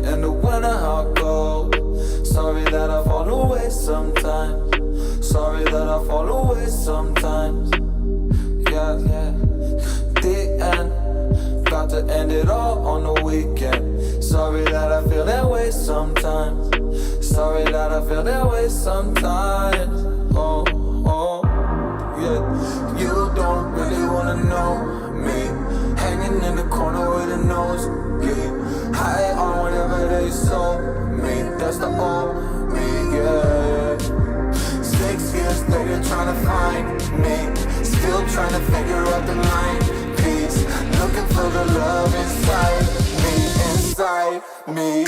in the winter hot cold. Sorry that I fall away sometimes. Sorry that I fall away sometimes. Yeah, yeah. The end, got to end it all on the weekend. Sorry that I feel that way sometimes. Sorry that I feel that way sometimes. Oh, oh, yeah. You don't really wanna know me. Hanging in the corner with a nosebleed. High on whatever they sold me. That's the old me, yeah. 6 years later trying to find me. Still trying to figure out the line piece. Looking for the love inside me, inside me.